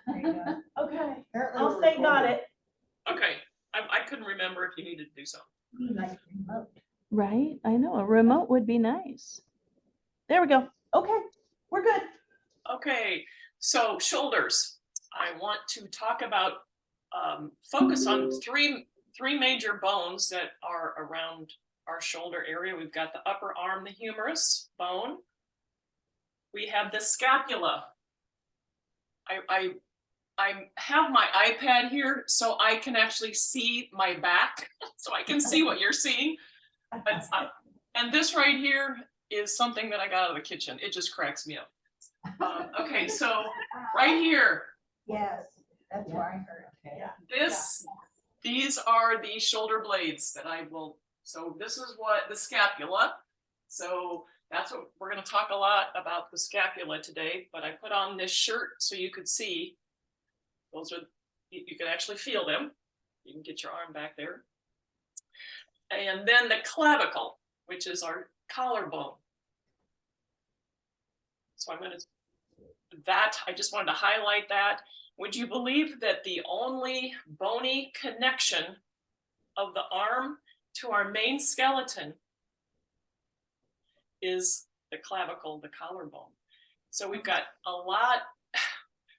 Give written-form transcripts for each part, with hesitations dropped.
Okay, Apparently I'll we're say got recording. it. Okay, I couldn't remember if you needed to do something. Right? I know, a remote would be nice. There we go. Okay, we're good. Okay, so shoulders. I want to talk about, focus on three major bones that are around our shoulder area. We've got the upper arm, the humerus bone. We have the scapula. I have my iPad here so I can actually see my back, so I can see what you're seeing. And this right here is something that I got out of the kitchen. It just cracks me up. Okay, so right here, Yes, that's what I heard. Okay. these are the shoulder blades that I will, so this is what the scapula. So that's what we're going to talk a lot about, the scapula today, but I put on this shirt so you could see. Those are, you can actually feel them. You can get your arm back there. And then the clavicle, which is our collarbone. So I'm going to, I just wanted to highlight that. Would you believe that the only bony connection of the arm to our main skeleton is the clavicle, the collarbone? So we've got a lot,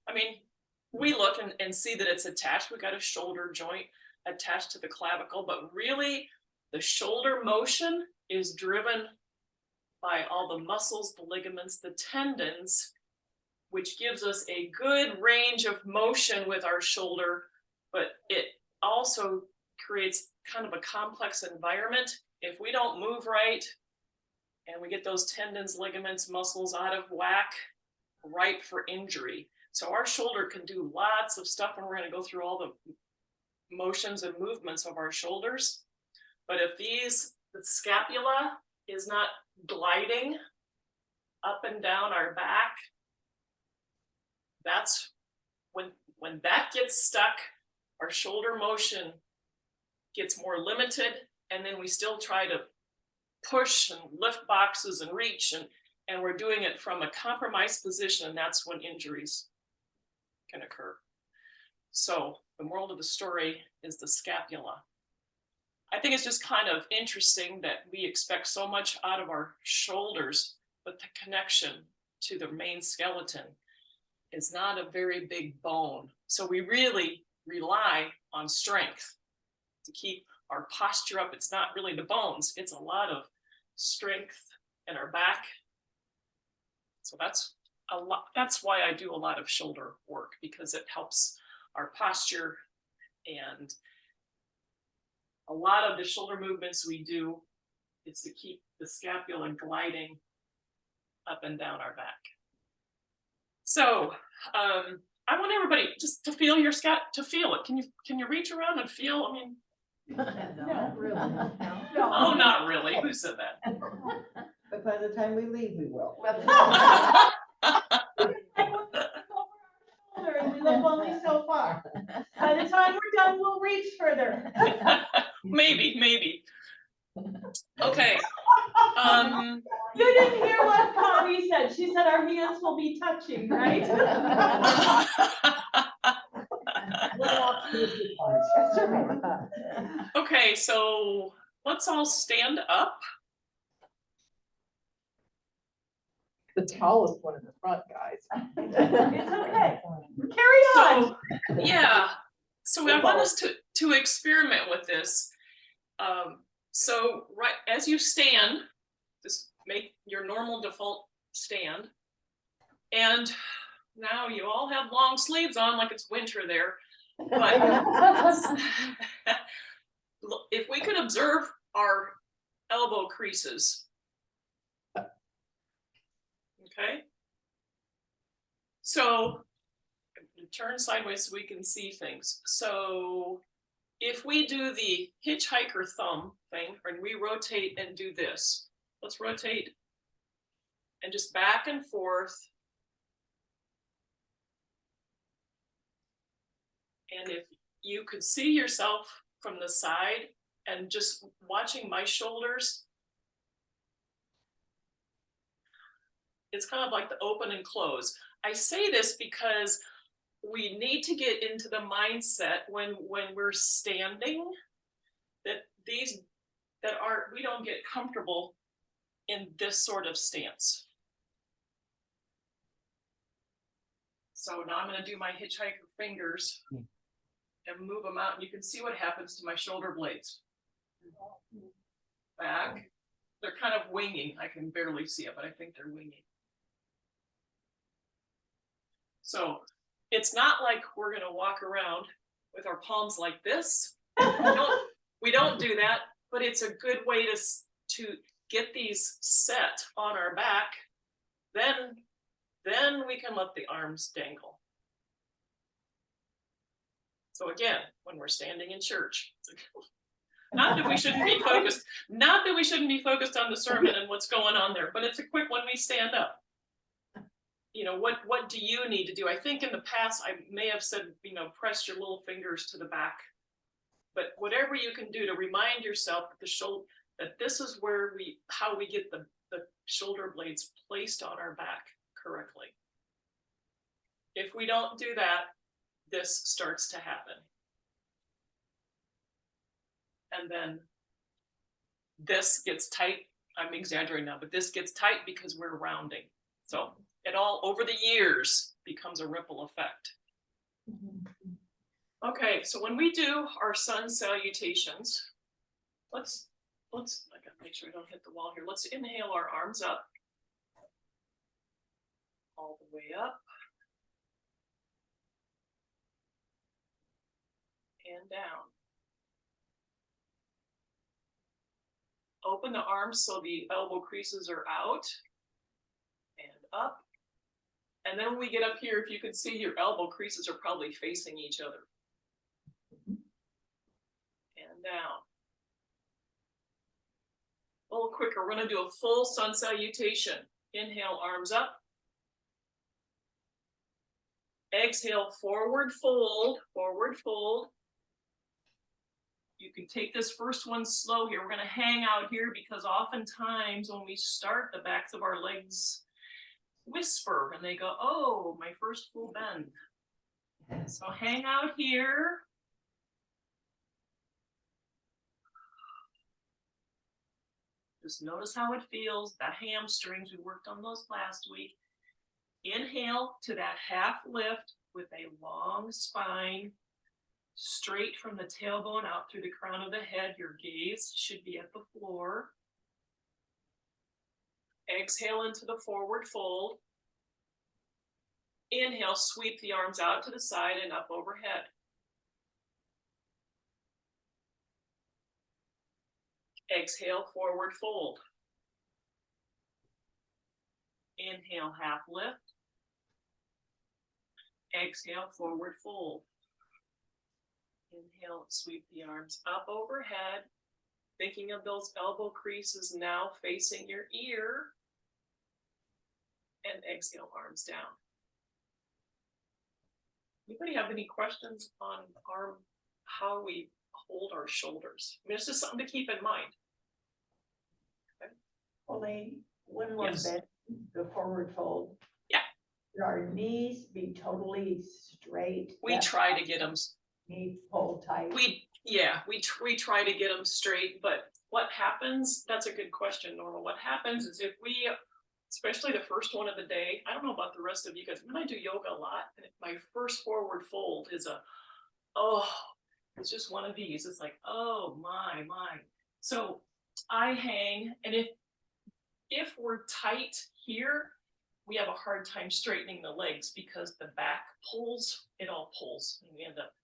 I mean, we look and see that it's attached. We've got a shoulder joint attached to the clavicle, but really the shoulder motion is driven by all the muscles, the ligaments, the tendons, which gives us a good range of motion with our shoulder, but it also creates kind of a complex environment. If we don't move right and we get those tendons, ligaments, muscles out of whack, ripe for injury. So our shoulder can do lots of stuff, and we're going to go through all the motions and movements of our shoulders. But if the scapula is not gliding up and down our back, that's when that gets stuck, our shoulder motion gets more limited, and then we still try to push and lift boxes and reach, and we're doing it from a compromised position, and that's when injuries can occur. So the moral of the story is the scapula. I think it's just kind of interesting that we expect so much out of our shoulders, but the connection to the main skeleton is not a very big bone. So we really rely on strength to keep our posture up. It's not really the bones, it's a lot of strength in our back. So that's why I do a lot of shoulder work, because it helps our posture, and a lot of the shoulder movements we do is to keep the scapula gliding up and down our back. So I want everybody just to feel your to feel it. Can you reach around and feel? I mean, No, really. No. oh, not really. Who said that? But by the time we leave, we will. And we look only so far. By the time we're done, we'll reach further. Maybe. Okay. You didn't hear what Connie said. She said our hands will be touching, right? Okay, so let's all stand up. The tallest one in the front, guys. It's okay. Carry on. So, yeah. So I want us to experiment with this. So right as you stand, just make your normal default stand. And now you all have long sleeves on like it's winter there. But if we could observe our elbow creases. Okay. So turn sideways so we can see things. So if we do the hitchhiker thumb thing, and we rotate and do this, let's rotate and just back and forth. And if you could see yourself from the side and just watching my shoulders, it's kind of like the open and close. I say this because we need to get into the mindset when we're standing, that these, we don't get comfortable in this sort of stance. So now I'm gonna do my hitchhiker fingers and move them out, and you can see what happens to my shoulder blades. Back. They're kind of winging. I can barely see it, but I think they're winging. So it's not like we're gonna walk around with our palms like this. We don't do that, but it's a good way to get these set on our back. Then we can let the arms dangle. So again, when we're standing in church, not that we shouldn't be focused, not that we shouldn't be focused on the sermon and what's going on there, but it's a quick when we stand up. You know, what do you need to do? I think in the past I may have said, you know, press your little fingers to the back. But whatever you can do to remind yourself that that this is where how we get the shoulder blades placed on our back correctly. If we don't do that, this starts to happen. And then this gets tight. I'm exaggerating now, but this gets tight because we're rounding. So it all over the years becomes a ripple effect. Okay, so when we do our sun salutations, I gotta make sure I don't hit the wall here. Let's inhale our arms up, all the way up, and down. Open the arms so the elbow creases are out, and up. And then when we get up here, if you can see, your elbow creases are probably facing each other. And down. A little quicker, we're gonna do a full sun salutation. Inhale, arms up. Exhale, forward fold, forward fold. You can take this first one slow here. We're gonna hang out here because oftentimes when we start, the backs of our legs whisper and they go, oh, my first full bend. So hang out here. Just notice how it feels. The hamstrings, we worked on those last week. Inhale to that half lift with a long spine, straight from the tailbone out through the crown of the head. Your gaze should be at the floor. Exhale into the forward fold. Inhale, sweep the arms out to the side and up overhead. Exhale, forward fold. Inhale, half lift. Exhale, forward fold. Inhale, sweep the arms up overhead. Thinking of those elbow creases now facing your ear. And exhale, arms down. Anybody have any questions on how we hold our shoulders? I mean, it's just something to keep in mind. Okay. Only when we're Yes. bent, the forward fold. Yeah. Should our knees be totally straight? We That try to get them. knee pulled tight. We try to get them straight, but what happens? That's a good question, Norma. What happens is if we, especially the first one of the day, I don't know about the rest of you guys, when I do yoga a lot, and my first forward fold is it's just one of these. It's like, oh my. So I hang, and if we're tight here, we have a hard time straightening the legs because the back pulls, it all pulls, and we end up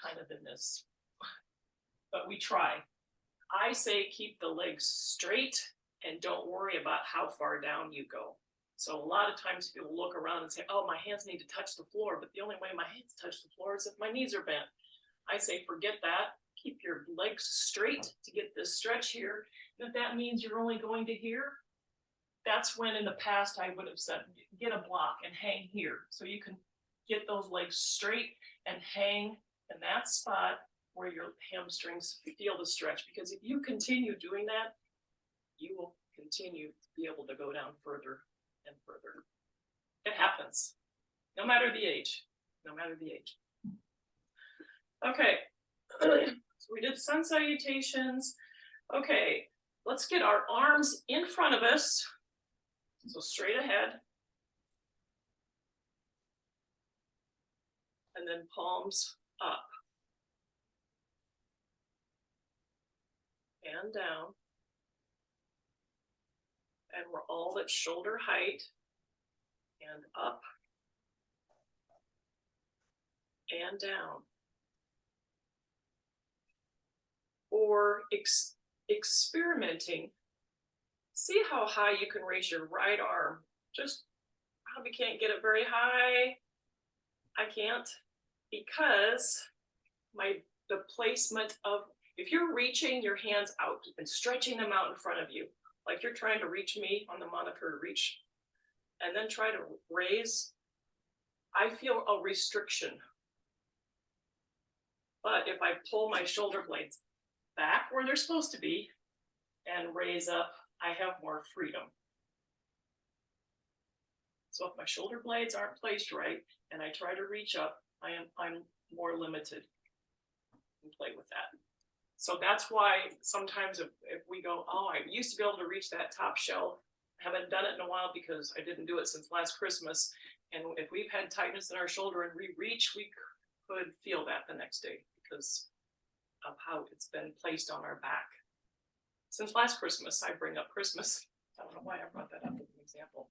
kind of in this, but we try. I say keep the legs straight and don't worry about how far down you go. So a lot of times people look around and say, oh, my hands need to touch the floor, but the only way my hands touch the floor is if my knees are bent. I say forget that, keep your legs straight to get this stretch here. And if that means you're only going to here, that's when in the past I would have said, get a block and hang here. So you can get those legs straight and hang in that spot where your hamstrings feel the stretch. Because if you continue doing that, you will continue to be able to go down further and further. It happens, no matter the age. no matter the age. Okay, so we did sun salutations. Okay, let's get our arms in front of us, so straight ahead. And then palms up and down. And we're all at shoulder height and up and down. Or experimenting. See how high you can raise your right arm. Just probably can't get it very high. I can't, because the placement of, if you're reaching your hands out and stretching them out in front of you, like you're trying to reach me on the monitor to reach, and then try to raise, I feel a restriction. But if I pull my shoulder blades back where they're supposed to be and raise up, I have more freedom. So if my shoulder blades aren't placed right and I try to reach up, I'm more limited and play with that. So that's why sometimes if we go, oh, I used to be able to reach that top shelf, haven't done it in a while because I didn't do it since last Christmas. And if we've had tightness in our shoulder and we reach, we could feel that the next day because of how it's been placed on our back. Since last Christmas, I bring up Christmas. I don't know why I brought that up as an example.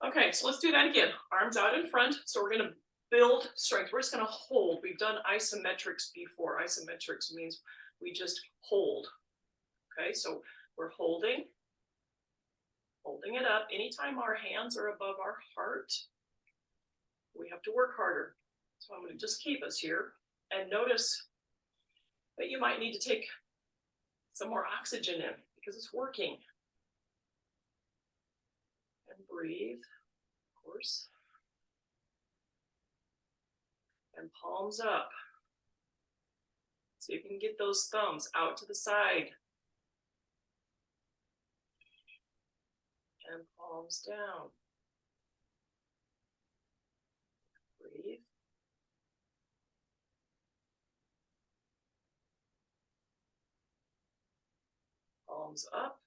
Okay, so let's do that again. Arms out in front. So we're going to build strength. We're just going to hold. We've done isometrics before. Isometrics means we just hold. Okay, so we're holding it up. Anytime our hands are above our heart, we have to work harder. So I'm going to just keep us here and notice that you might need to take some more oxygen in because it's working. And breathe, of course. And palms up. So you can get those thumbs out to the side. And palms down. Breathe. Palms up.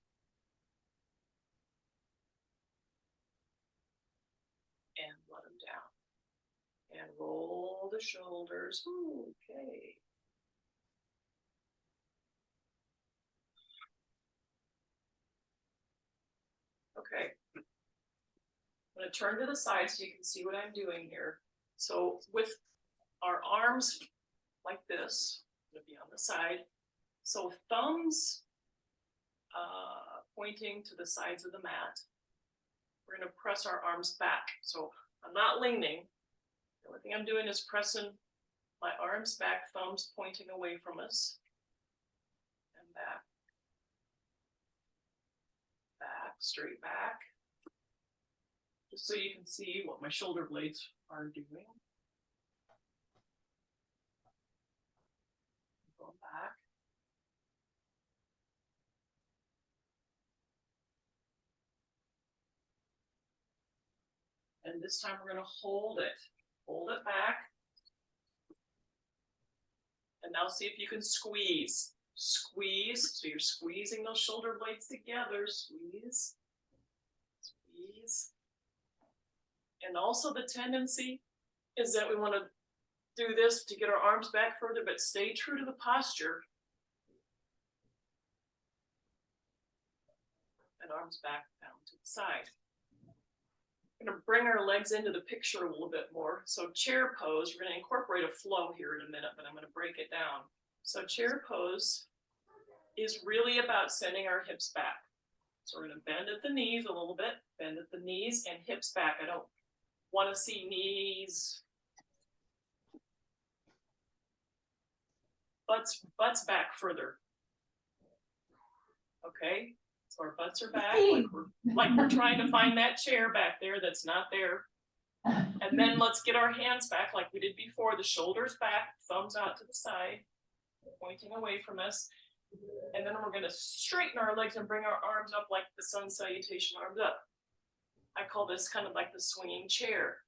And let them down. And roll the shoulders. Ooh, okay. Okay. I'm going to turn to the side so you can see what I'm doing here. So with our arms like this, I'm going to be on the side. So thumbs pointing to the sides of the mat. We're going to press our arms back. So I'm not leaning. The only thing I'm doing is pressing my arms back, thumbs pointing away from us. And back. Back, straight back. Just so you can see what my shoulder blades are doing. Going back. And this time we're going to hold it back. And now see if you can squeeze. Squeeze, so you're squeezing those shoulder blades together. Squeeze, squeeze. And also the tendency is that we want to do this to get our arms back further, but stay true to the posture. And arms back down to the side. I'm going to bring our legs into the picture a little bit more. So chair pose, we're going to incorporate a flow here in a minute, but I'm going to break it down. So chair pose is really about sending our hips back. So we're going to bend at the knees a little bit, bend at the knees and hips back. I don't want to see knees, butts back further. Okay. So our butts are back, like we're trying to find that chair back there that's not there. And then let's get our hands back like we did before, the shoulders back, thumbs out to the side, pointing away from us. And then we're going to straighten our legs and bring our arms up like the sun salutation, arms up. I call this kind of like the swinging chair.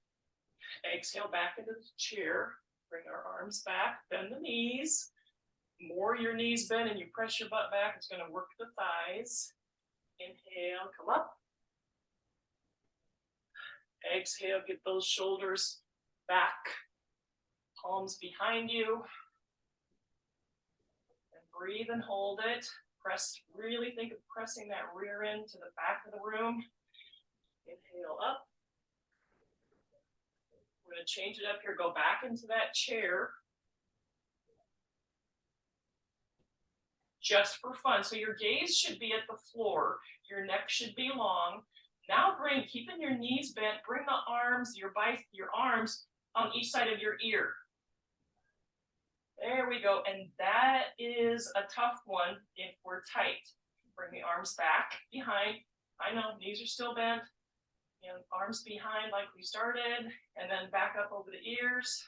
Exhale back into the chair. Bring our arms back, bend the knees. More your knees bend and you press your butt back, it's going to work the thighs. Inhale, come up. Exhale, get those shoulders back, palms behind you. And breathe and hold it. Press, really think of pressing that rear end to the back of the room. Inhale up. We're going to change it up here, go back into that chair. Just for fun. So your gaze should be at the floor. Your neck should be long. Now keeping your knees bent, bring the arms, your arms on each side of your ear. There we go. And that is a tough one if we're tight. Bring the arms back behind. I know, knees are still bent. And arms behind like we started, and then back up over the ears.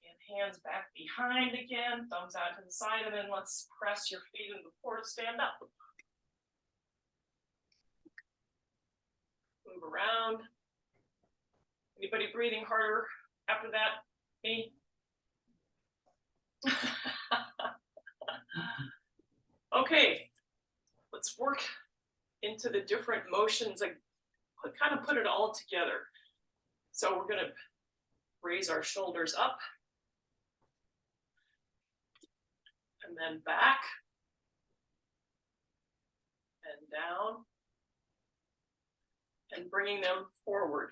And hands back behind again, thumbs out to the side, and then let's press your feet into the floor to stand up. Move around. Anybody breathing harder after that? Me? Okay, let's work into the different motions and kind of put it all together. So we're going to raise our shoulders up and then back and down and bringing them forward.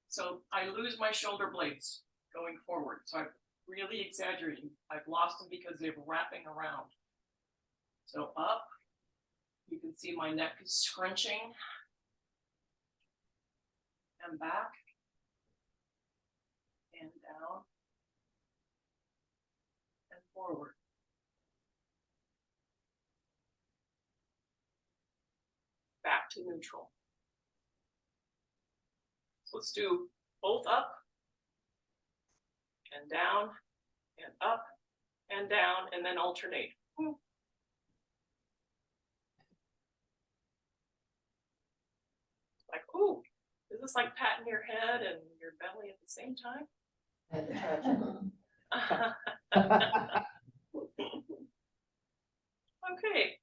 So I lose my shoulder blades going forward. So I'm really exaggerating. I've lost them because they're wrapping around. So up. You can see my neck is scrunching. And back. And down. And forward. Back to neutral. So let's do both up and down and up and down and then alternate. Like, ooh, is this like patting your head and your belly at the same time? And touch. Okay.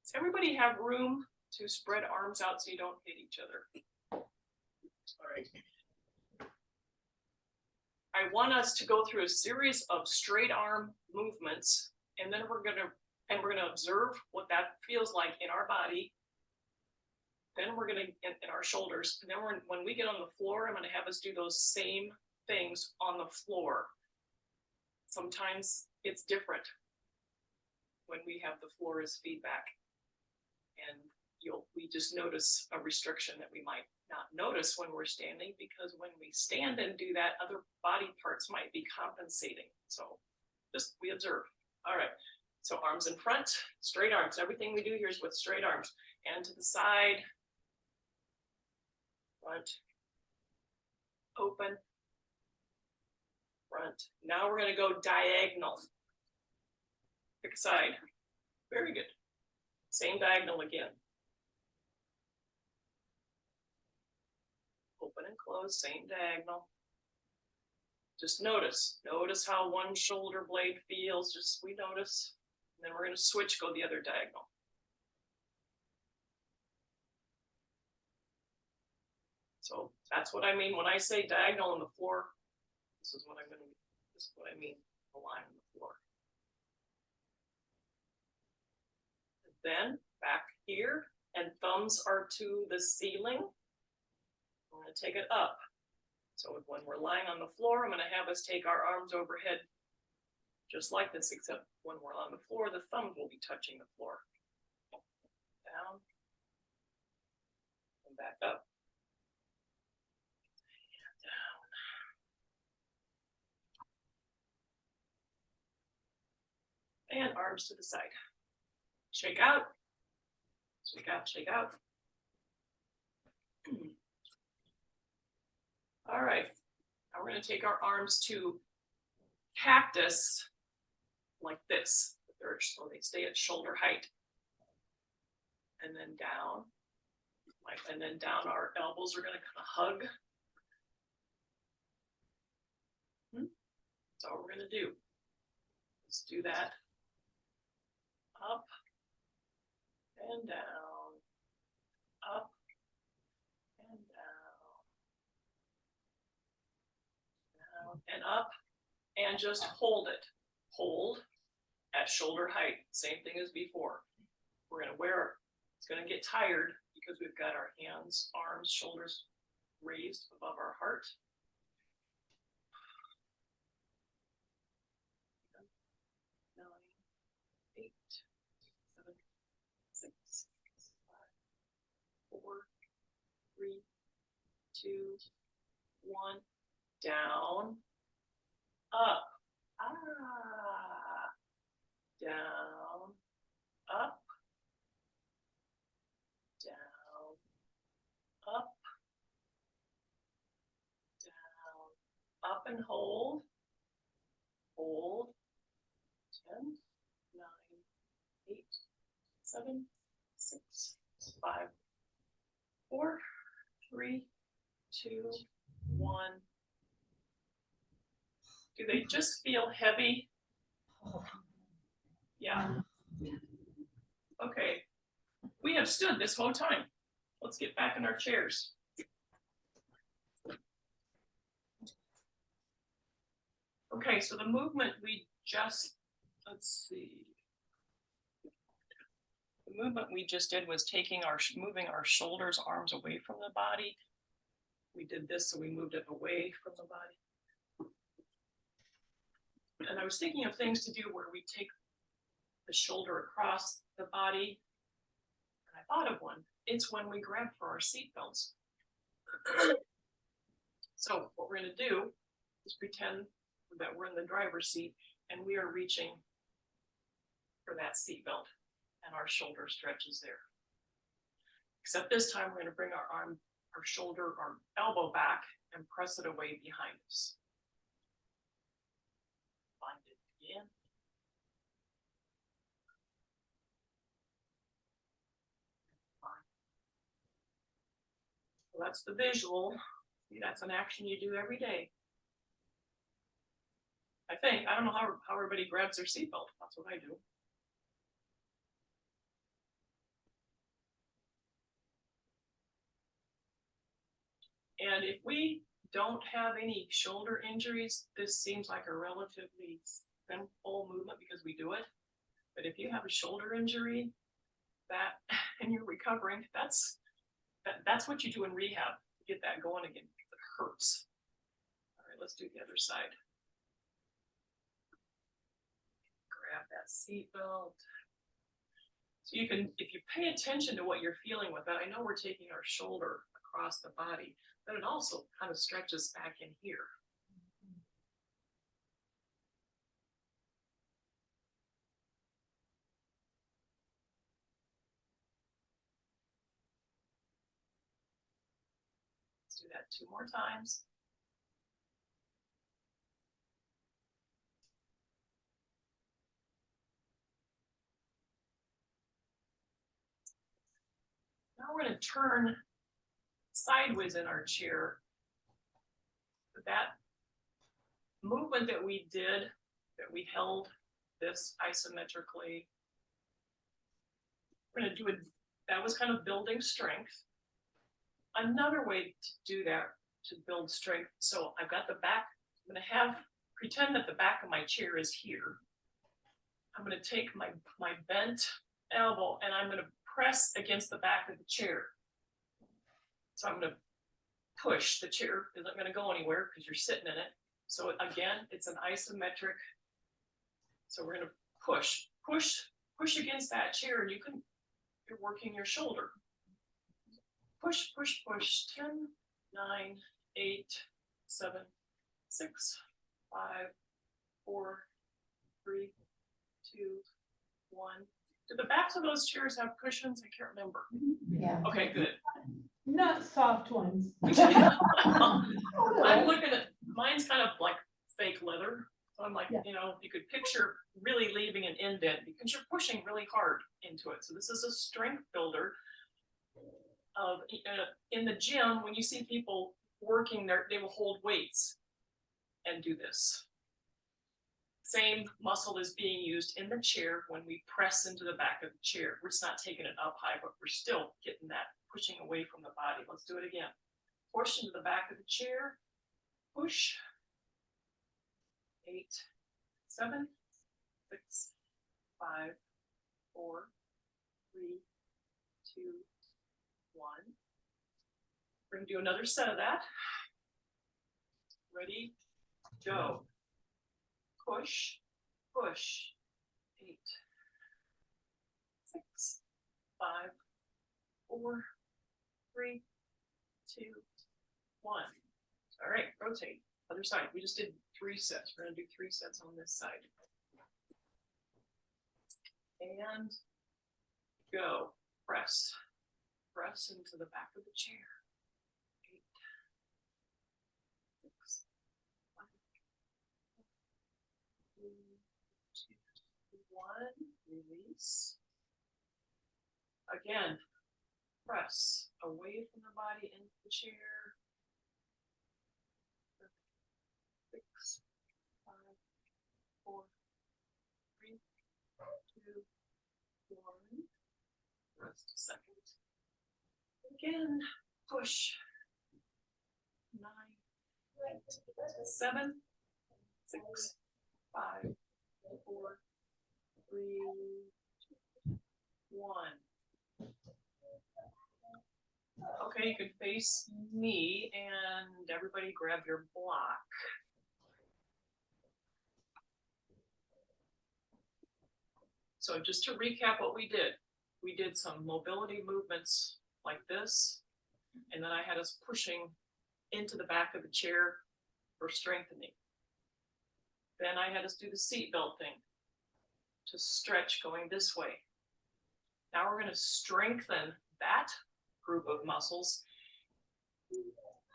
Does everybody have room to spread arms out so you don't hit each other? All right. I want us to go through a series of straight arm movements, and then we're gonna observe what that feels like in our body. Then we're gonna in our shoulders, and then when we get on the floor, I'm gonna have us do those same things on the floor. Sometimes it's different when we have the floor as feedback, and we just notice a restriction that we might not notice when we're standing, because when we stand and do that, other body parts might be compensating. So just we observe. All right. So arms in front, straight arms. Everything we do here is with straight arms. And to the side, front, open, front. Now we're going to go diagonal. Pick a side. Very good. Same diagonal again. Open and close, same diagonal. Just notice how one shoulder blade feels. Just we notice. And then we're going to switch, go the other diagonal. So that's what I mean when I say diagonal on the floor. This is what I mean, the line on the floor. Then back here, and thumbs are to the ceiling. I'm going to take it up. So when we're lying on the floor, I'm going to have us take our arms overhead just like this, except when we're on the floor, the thumbs will be touching the floor. Down and back up. And down. And arms to the side. Shake out. Shake out, shake out. All right, now we're going to take our arms to cactus like this, so they stay at shoulder height. And then down And then down, our elbows are gonna kind of hug. That's all we're gonna do. Let's do that. Up and down, up and down and up, and just hold it. Hold at shoulder height, same thing as before. We're gonna wear, it's gonna get tired because we've got our hands, arms, shoulders raised above our heart. 9, 8, 7, 6, 5, 4, 3, 2, 1, down, up, down, up, down, up, down, up and hold, 10, 9, 8, 7, 6, 5, 4, 3, 2, 1. Do they just feel heavy? Yeah. Okay. We have stood this whole time. Let's get back in our chairs. Okay, so the movement we just, let's see. The movement we just did was moving our shoulders, arms away from the body. We did this, so we moved it away from the body. And I was thinking of things to do where we take the shoulder across the body. And I thought of one. It's when we grab for our seatbelts. So what we're going to do is pretend that we're in the driver's seat and we are reaching for that seatbelt and our shoulder stretches there. Except this time we're going to bring our shoulder, our elbow back and press it away behind us. Find it again. Well, that's the visual. See, that's an action you do every day. I think. I don't know how everybody grabs their seatbelt. That's what I do. And if we don't have any shoulder injuries, this seems like a relatively simple movement because we do it. But if you have a shoulder injury, and you're recovering, that's what you do in rehab to get that going again. It hurts. All right, let's do the other side. Grab that seatbelt. So you can, if you pay attention to what you're feeling with that, I know we're taking our shoulder across the body, but it also kind of stretches back in here. Let's do that 2 more times. Now we're going to turn sideways in our chair. That movement that we did, that we held this isometrically, we're going to do it. That was kind of building strength. Another way to do that, to build strength. So I've got the back, I'm going to pretend that the back of my chair is here. I'm going to take my bent elbow and I'm going to press against the back of the chair. So I'm going to push. The chair isn't going to go anywhere because you're sitting in it. So again, it's an isometric. So we're going to push against that chair, and you're working your shoulder. Push, push, push. 10, 9, 8, 7, 6, 5, 4, 3, 2, 1. Do the backs of those chairs have cushions? I can't remember. Yeah. Okay, good. Not soft ones. I'm looking at, mine's kind of like fake leather. So I'm like, Yeah. You could picture really leaving an indent because you're pushing really hard into it. So this is a strength builder. of, in the gym, when you see people working there, they will hold weights and do this. Same muscle is being used in the chair when we press into the back of the chair. We're just not taking it up high, but we're still getting that pushing away from the body. Let's do it again. Push into the back of the chair, push. 8, 7, 6, 5, 4, 3, 2, 1. We're gonna do another set of that. Ready, go. Push, push. 8, 6, 5, 4, 3, 2, 1. All right, rotate. Other side. We just did 3 sets. We're gonna do 3 sets on this side. And go. Press. Press into the back of the chair. 8, 6, 5, 4, 3, 2, 1. Release. Again, press away from the body into the chair. 6, 5, 4, 3, 2, 1. Rest a second. Again, push. 9, 8, 7, 6, 5, 4, 3, 2, 1. Okay, you can face me and everybody grab your block. So just to recap what we did some mobility movements like this, and then I had us pushing into the back of the chair for strengthening. Then I had us do the seatbelt thing to stretch going this way. Now we're going to strengthen that group of muscles.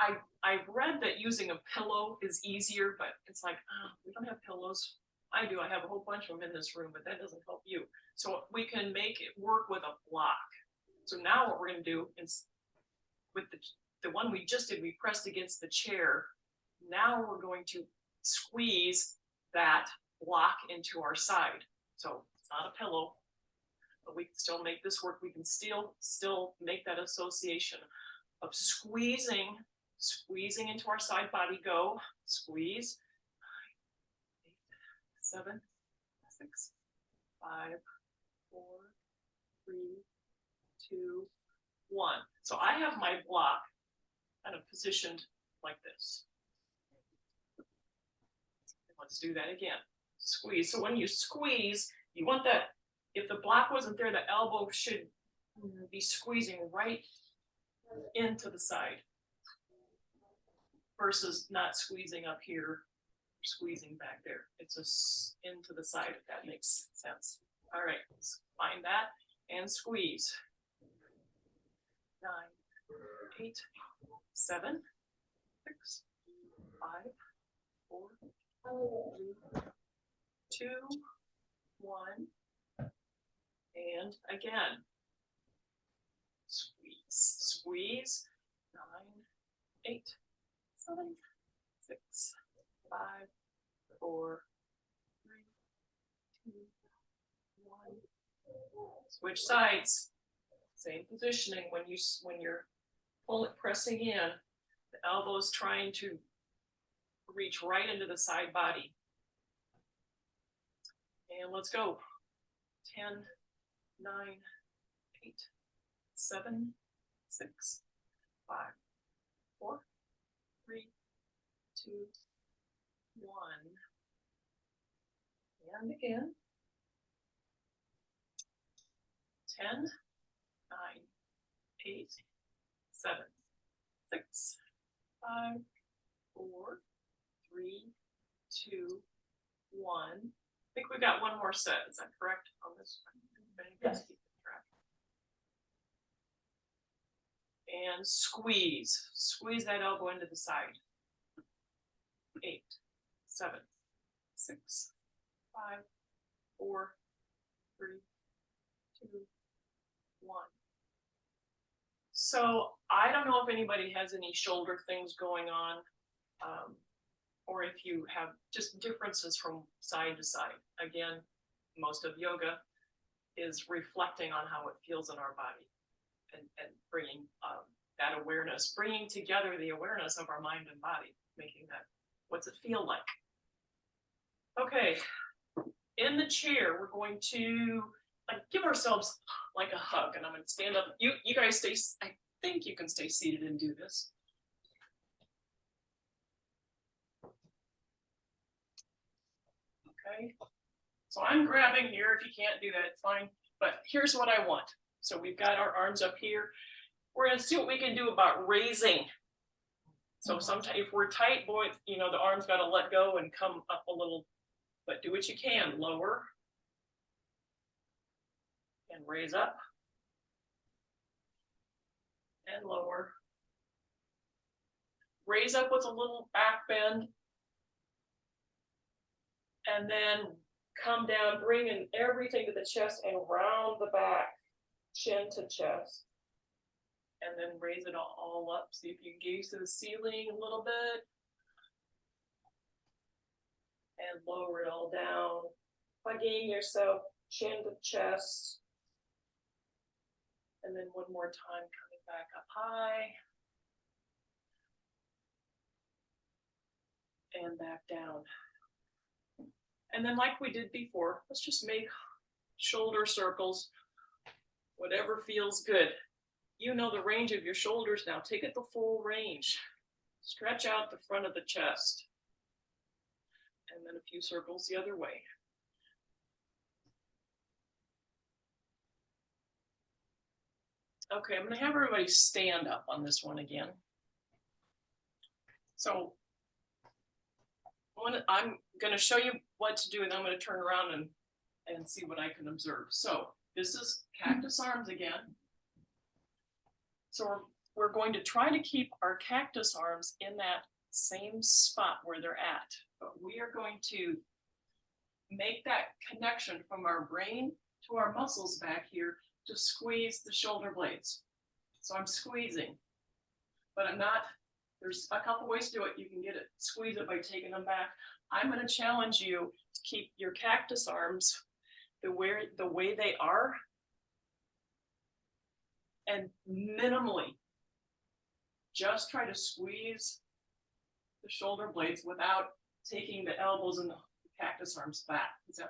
I've read that using a pillow is easier, but it's like, we don't have pillows. I do. I have a whole bunch of them in this room, but that doesn't help you. So we can make it work with a block. So now what we're going to do is with the one we just did, we pressed against the chair. Now we're going to squeeze that block into our side. So it's not a pillow, but we can still make this work. We can still make that association of squeezing into our side body. Go, squeeze. 9, 8, 7, 6, 5, 4, 3, 2, 1. So I have my block kind of positioned like this. Let's do that again. Squeeze. So when you squeeze, you want that, if the block wasn't there, the elbow should be squeezing right into the side versus not squeezing up here, squeezing back there. It's just into the side, if that makes sense. All right, let's find that and squeeze. 9, 8, 7, 6, 5, 4, 3, 2, 1. And again, squeeze, squeeze. 9, 8, 7, 6, 5, 4, 3, 2, 1. Switch sides. Same positioning when you're pressing in, the elbow's trying to reach right into the side body. And let's go. 10, 9, 8, 7, 6, 5, 4, 3, 2, 1. And again. 10, 9, 8, 7, 6, 5, 4, 3, 2, 1. I think we got one more set. Is that correct on this one? Yes. And squeeze. Squeeze that elbow into the side. 8, 7, 6, 5, 4, 3, 2, 1. So I don't know if anybody has any shoulder things going on. Or if you have just differences from side to side. Again, most of yoga is reflecting on how it feels in our body and bringing that awareness, bringing together the awareness of our mind and body, making that, what's it feel like? Okay, in the chair, we're going to give ourselves like a hug, and I'm going to stand up. You guys stay, I think you can stay seated and do this. Okay, so I'm grabbing here. If you can't do that, it's fine. But here's what I want. So we've got our arms up here. We're going to see what we can do about raising. So sometimes if we're tight, boy, you know, the arms got to let go and come up a little, but do what you can. Lower and raise up and lower. Raise up with a little back bend. And then come down, bringing everything to the chest and round the back, chin to chest. And then raise it all up. See if you can gaze to the ceiling a little bit. And lower it all down. Hugging yourself, chin to chest. And then one more time, coming back up high. And back down. And then like we did before, let's just make shoulder circles, whatever feels good. You know the range of your shoulders now. Take it the full range. Stretch out the front of the chest. And then a few circles the other way. Okay, I'm going to have everybody stand up on this one again. So I'm going to show you what to do, and I'm going to turn around and see what I can observe. So this is cactus arms again. So we're going to try to keep our cactus arms in that same spot where they're at. But we are going to make that connection from our brain to our muscles back here to squeeze the shoulder blades. So I'm squeezing, but I'm not. There's a couple ways to do it. You can get it, squeeze it by taking them back. I'm going to challenge you to keep your cactus arms the way they are, and minimally just try to squeeze the shoulder blades without taking the elbows and the cactus arms back. So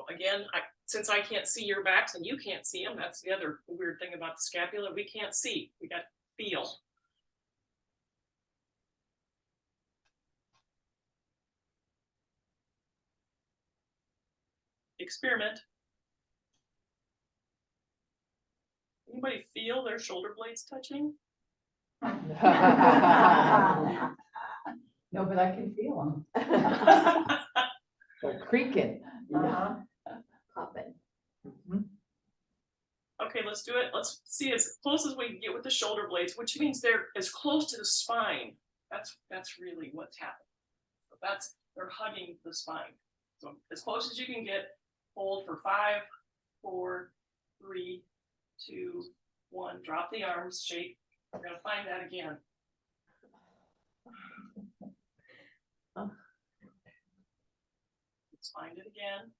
again, since I can't see your backs and you can't see them, that's the other weird thing about the scapula. We can't see, we got to feel. Experiment. Anybody feel their shoulder blades touching? No, but I can feel them. They're creaking. Popping. Okay, let's do it. Let's see as close as we can get with the shoulder blades, which means they're as close to the spine. That's really what's happening. So they're hugging the spine. So as close as you can get. Hold for 5, 4, 3, 2, 1. Drop the arms, shake. We're gonna find that again. Let's find it again.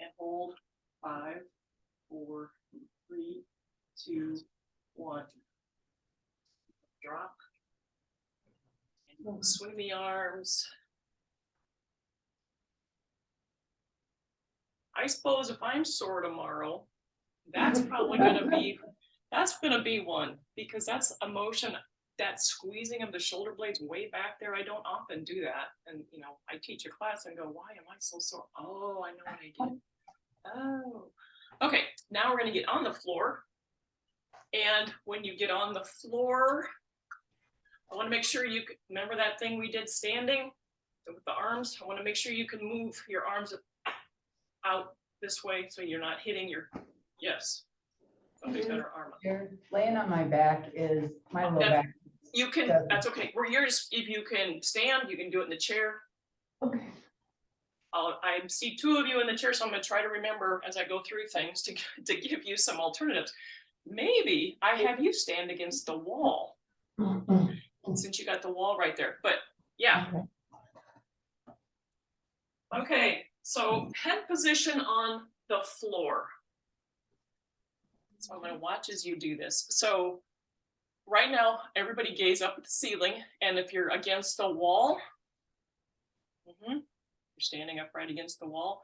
And hold 5, 4, 3, 2, 1. Drop. And swing the arms. I suppose if I'm sore tomorrow, that's probably gonna be one, because that's emotion, that squeezing of the shoulder blades way back there. I don't often do that. And you know, I teach a class and go, why am I so sore? Oh, I know what I did. Oh, okay. Now we're gonna get on the floor. And when you get on the floor, I wanna make sure you remember that thing we did standing with the arms. I wanna make sure you can move your arms out this way so you're not hitting your, yes. Somebody's got her arm up. You're laying on my back is my low back. You can, that's okay. Where you're just, if you can stand, you can do it in the chair. Okay. I see two of you in the chair, so I'm gonna try to remember as I go through things to give you some alternatives. Maybe I have you stand against the wall, since you got the wall right there, but yeah. Okay, so head position on the floor. So I'm gonna watch as you do this. So right now, everybody gaze up at the ceiling, and if you're against the wall, you're standing upright against the wall.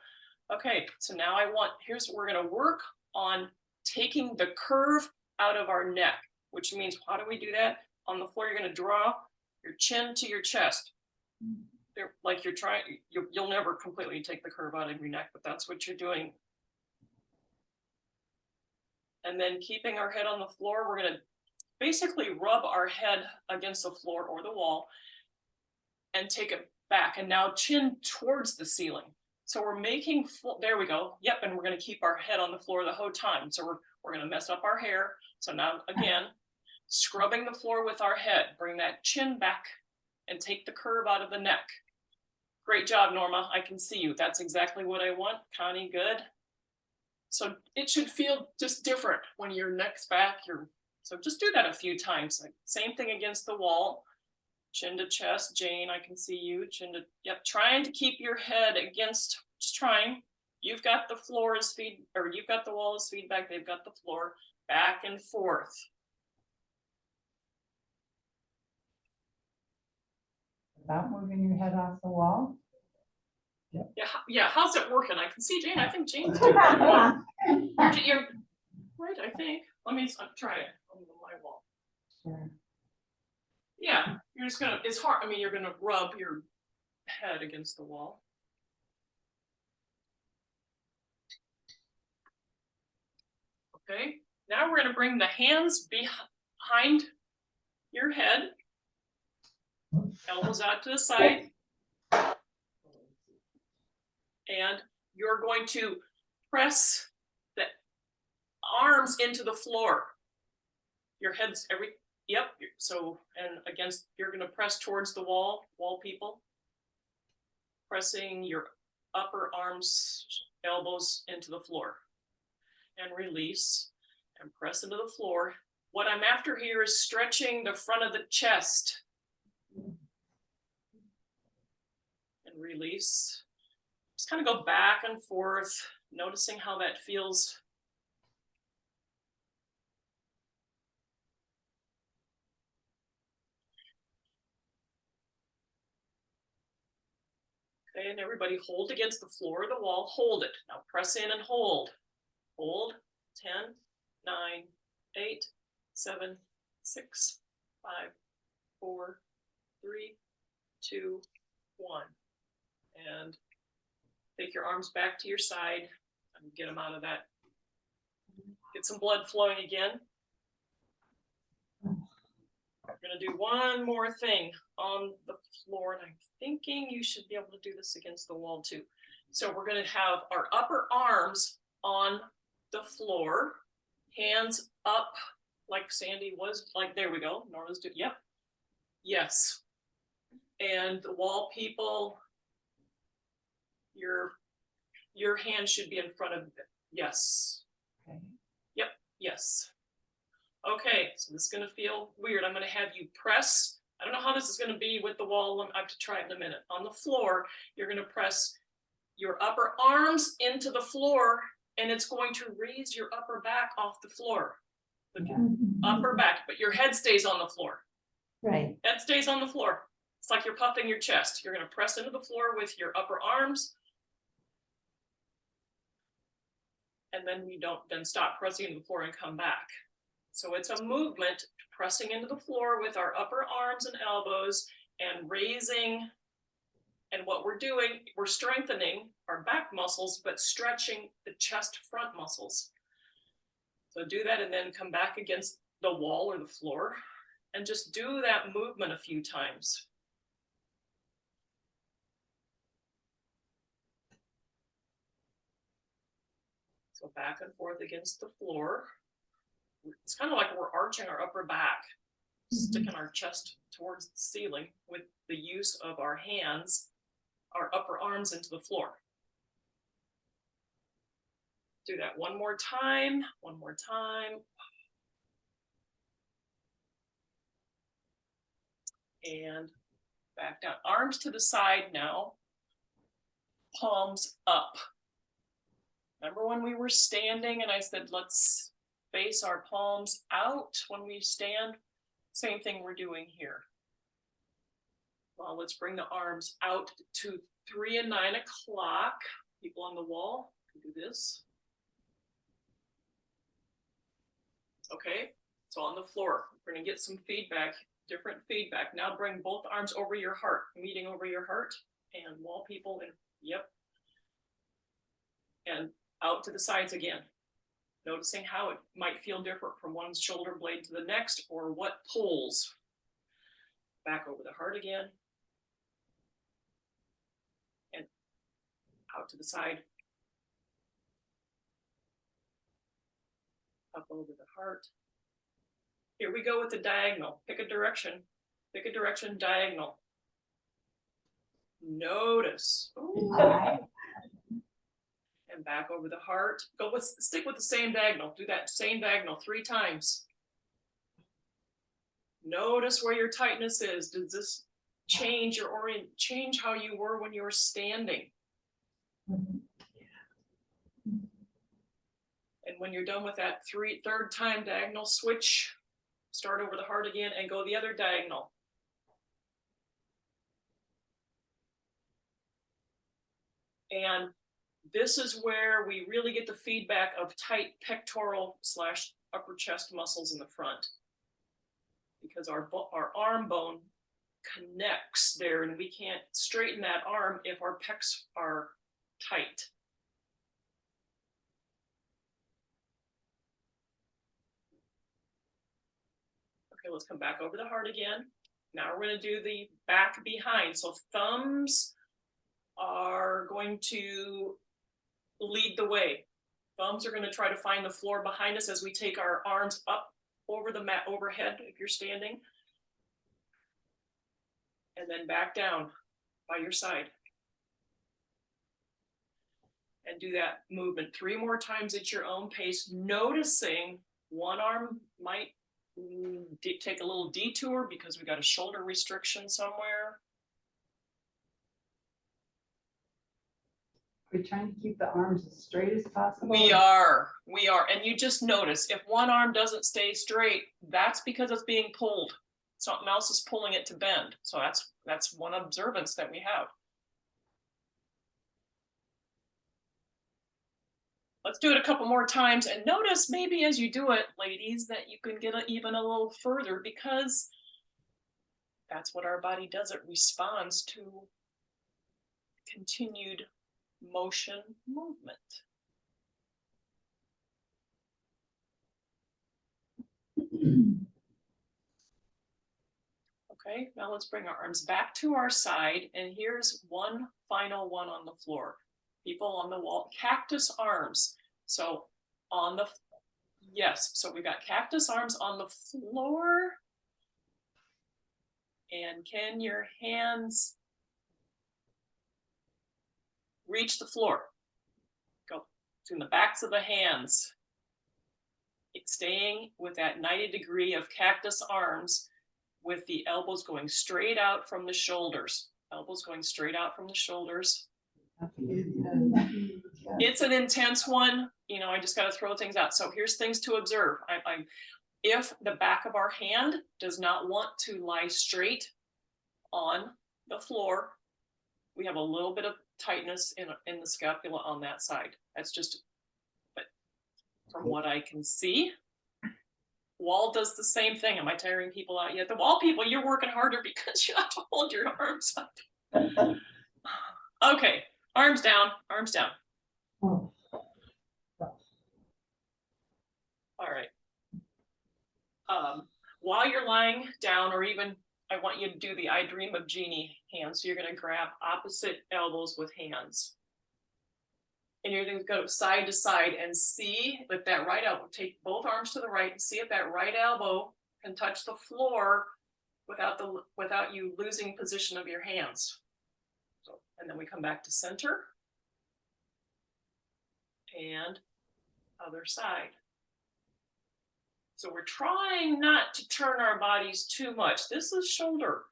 Okay, so now here's what we're gonna work on, taking the curve out of our neck, which means, how do we do that? On the floor, you're gonna draw your chin to your chest. Like you're trying, you'll never completely take the curve out of your neck, but that's what you're doing. And then keeping our head on the floor, we're gonna basically rub our head against the floor or the wall and take it back, and now chin towards the ceiling. So we're making there we go. Yep, and we're gonna keep our head on the floor the whole time. So we're gonna mess up our hair. So now again, scrubbing the floor with our head, bring that chin back and take the curve out of the neck. Great job, Norma. I can see you. That's exactly what I want. Connie, good. So it should feel just different when your neck's back. So just do that a few times. Like, same thing against the wall. Chin to chest. Jane, I can see you. Chin to, yep, trying to keep your head against, just trying. You've got the floor as you've got the wall as feedback. They've got the floor, back and forth. Without moving your head off the wall? Yeah, how's it working? I can see Jane. I think Jane's doing it. You're right, I think. Let me try it on my wall. Sure. Yeah, you're just gonna, it's hard. I mean, you're gonna rub your head against the wall. Okay, now we're gonna bring the hands behind your head, elbows out to the side. And you're going to press the arms into the floor. Your head's yep. So, and against, you're gonna press towards the wall people. Pressing your upper arms, elbows into the floor. And release, and press into the floor. What I'm after here is stretching the front of the chest. And release. Just kind of go back and forth, noticing how that feels. Okay, and everybody hold against the floor or the wall, hold it. Now press in and hold. Hold, 10, 9, 8, 7, 6, 5, 4, 3, 2, 1. And take your arms back to your side and get them out of that. Get some blood flowing again. We're gonna do one more thing on the floor, and I'm thinking you should be able to do this against the wall too. So we're gonna have our upper arms on the floor, hands up like Sandy was, like, there we go. Norma's doing, yep. Yes. And the wall people, your hand should be in front of it. Yes. Okay. Yep. Yes. Okay. So this is going to feel weird. I'm going to have you press. I don't know how this is going to be with the wall. I have to try it in a minute. On the floor, you're going to press your upper arms into the floor, and it's going to raise your upper back off the floor. The upper back, but your head stays on the floor. Right. Head stays on the floor. It's like you're puffing your chest. You're going to press into the floor with your upper arms. And then you don't then stop pressing into the floor and come back. So it's a movement, pressing into the floor with our upper arms and elbows and raising. And what we're doing, we're strengthening our back muscles, but stretching the chest front muscles. So do that and then come back against the wall or the floor and just do that movement a few times. So back and forth against the floor. It's kind of like we're arching our upper back, sticking our chest towards the ceiling with the use of our hands, our upper arms into the floor. do that one more time, one more time. And back down, arms to the side now, palms up. Remember when we were standing and I said, let's face our palms out when we stand? Same thing we're doing here. Well, let's bring the arms out to 3 and 9 o'clock. People on the wall can do this. Okay, so on the floor, we're gonna get some feedback, different feedback. Now bring both arms over your heart, meeting over your heart, and wall people, and yep. And out to the sides again. Noticing how it might feel different from one shoulder blade to the next, or what pulls. Back over the heart again. And out to the side. Up over the heart. Here we go with the diagonal. Pick a direction. Pick a direction, diagonal. Notice. Ooh. And back over the heart. Stick with the same diagonal. Do that same diagonal 3 times. Notice where your tightness is. Does this change your change how you were when you were standing? And when you're done with that third time diagonal, switch, start over the heart again and go the other diagonal. And this is where we really get the feedback of tight pectoral / upper chest muscles in the front. Because our arm bone connects there, and we can't straighten that arm if our pecs are tight. Okay, let's come back over the heart again. Now we're going to do the back behind. So thumbs are going to lead the way. Thumbs are going to try to find the floor behind us as we take our arms up over the mat overhead if you're standing. And then back down by your side. And do that movement 3 more times at your own pace, noticing one arm might take a little detour because we got a shoulder restriction somewhere. We're trying to keep the arms as straight as possible. We are. And you just notice if one arm doesn't stay straight, that's because it's being pulled. Something else is pulling it to bend. So that's one observance that we have. Let's do it a couple more times and notice maybe as you do it, ladies, that you can get even a little further because that's what our body does. It responds to continued motion movement. Okay, now let's bring our arms back to our side, and here's one final one on the floor. People on the wall, cactus arms. So on the, yes, so we got cactus arms on the floor. And can your hands reach the floor? Go to the backs of the hands. It's staying with that 90 degree of cactus arms with the elbows going straight out from the shoulders. Elbows going straight out from the shoulders. It's an intense one. You know, I just got to throw things out. So here's things to observe. If the back of our hand does not want to lie straight on the floor, we have a little bit of tightness in the scapula on that side. That's just, but from what I can see, wall does the same thing. Am I tiring people out yet? The wall people, you're working harder because you have to hold your arms up. Okay, arms down, arms down. Oh. All right. While you're lying down, or even I want you to do the I Dream of Jeannie hands. So you're going to grab opposite elbows with hands. And you're going to go side to side and see if that right elbow, take both arms to the right and see if that right elbow can touch the floor without you losing position of your hands. So, and then we come back to center. And other side. So we're trying not to turn our bodies too much. This is shoulder.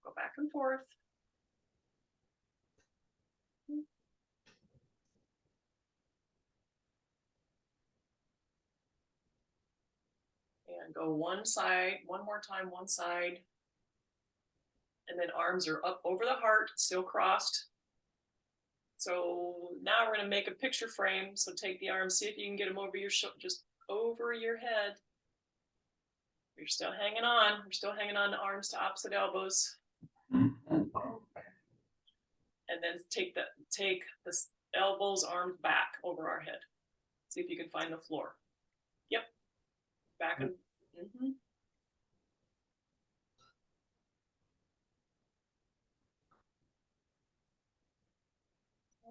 Go back and forth. And go one side, one more time, one side. And then arms are up over the heart, still crossed. So now we're going to make a picture frame. So take the arms, see if you can get them over your shoulder, just over your head. You're still hanging on. We're still hanging on to arms to opposite elbows. And then take the elbows, arms back over our head. See if you can find the floor. Yep. Back and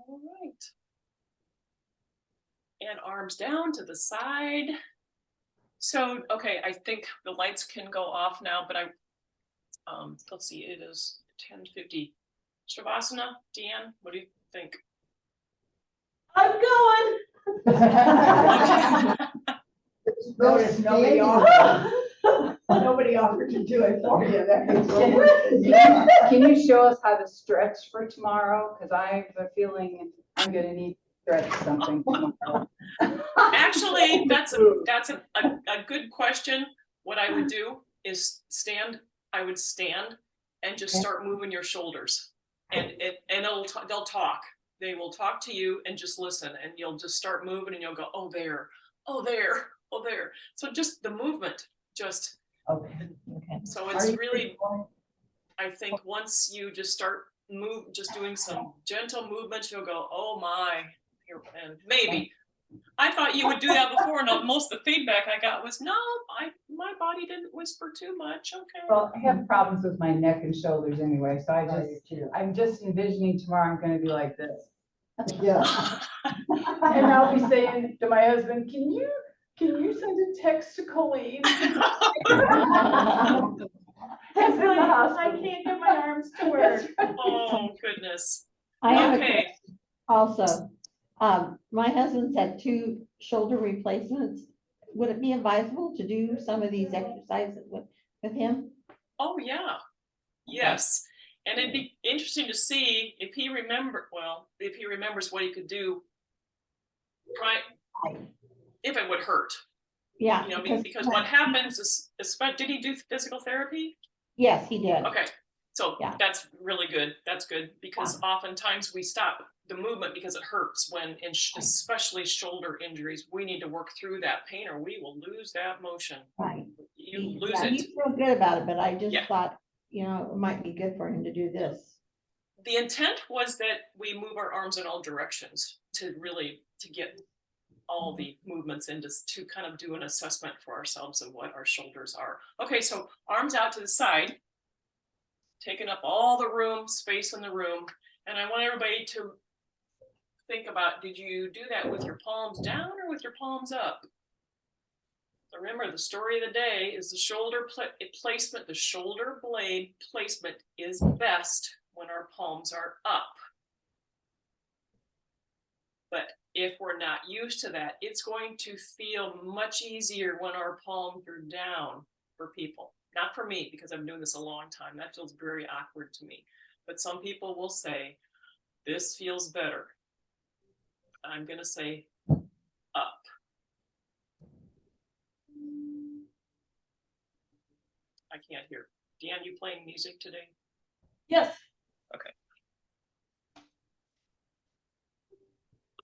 All right. And arms down to the side. So, okay, I think the lights can go off now, but let's see, it is 10:50. Shavasana, Deanne, what do you think? I'm going. Notice nobody offered to do it for you. Can you show us how to stretch for tomorrow? Because I have a feeling I'm gonna need to stretch something tomorrow. Actually, that's a good question. What I would do is I would stand and just start moving your shoulders, and they'll talk. They will talk to you and just listen, and you'll just start moving, and you'll go, oh there, oh there, oh there. So just the movement, just. Okay. So it's really, I think once you just start just doing some gentle movements, you'll go, oh my, and maybe. I thought you would do that before, and most of the feedback I got was, no, my body didn't whisper too much, okay. Well, I have problems with my neck and shoulders anyway, so I'm just envisioning tomorrow I'm gonna be like this. Yeah. And I'll be saying to my husband, can you send a text to Colleen? That's in the I hospital. can't get my arms to work. Oh, goodness. I have a Okay, question also. My husband's had 2 shoulder replacements. Would it be advisable to do some of these exercises with him? oh yeah, yes. And it'd be interesting to see if he remembers what he could do, right? If it would hurt, Yeah. you know, because what happens is, did he do physical therapy? Yes, he did. Okay, so Yeah. that's really good. That's good, because oftentimes we stop the movement because it hurts when, especially shoulder injuries, we need to work through that pain or we will lose that motion. Right. You lose Yeah, it. he's real good about it, but I just Yeah. thought, it might be good for him to do this. The intent was that we move our arms in all directions to get all the movements and just to kind of do an assessment for ourselves of what our shoulders are. Okay, so arms out to the side, taking up all the room, space in the room. And I want everybody to think about, did you do that with your palms down or with your palms up? So remember, the story of the day is the shoulder placement, the shoulder blade placement is best when our palms are up. But if we're not used to that, it's going to feel much easier when our palms are down for people. Not for me, because I'm doing this a long time. That feels very awkward to me. But some people will say, this feels better. I'm going to say up. I can't hear. Dan, you playing music today? Yes.